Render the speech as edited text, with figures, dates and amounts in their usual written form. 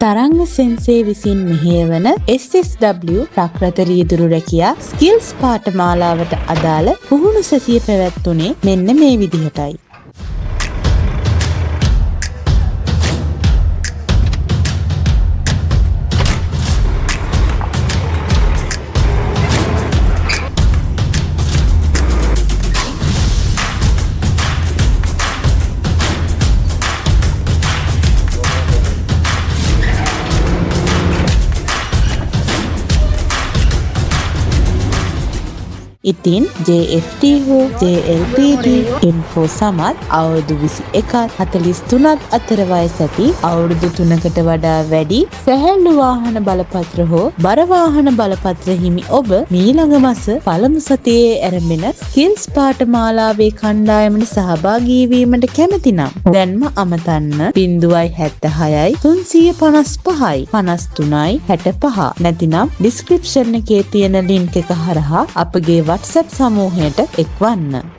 තරංග සෙන්සේ විසින් මෙහෙයවන SSW ප්‍රාකෘත රියදුරු රැකියා ස්කිල්ස් පාඨමාලාවට අදාළ පුහුණු සැසිය පැවැත්වුණේ මෙන්න මේ විදිහටයි. ඉතින් JFT හෝ JLPT M4 සමත් අවුරුදු 21-43 අතර වයස ඇති අවුරුදු 3කට වඩා වැඩි සැහැල්ලු වාහන බලපත්‍ර හෝ බර වාහන බලපත්‍ර හිමි ඔබ මීළඟ මාස පළමු සතියේ ආරම්භන ස්කිල්ස් පාඨමාලාවේ කණ්ඩායමට සහභාගී වීමට කැමති නම් දැන්ම අමතන්න 076යි 355යි 53යි 65 නැතිනම් ඩිස්ක්‍රිප්ෂන් එකේ තියෙන ලින්ක් එක හරහා අපගේ WhatsApp සමූහයට එක්වන්න.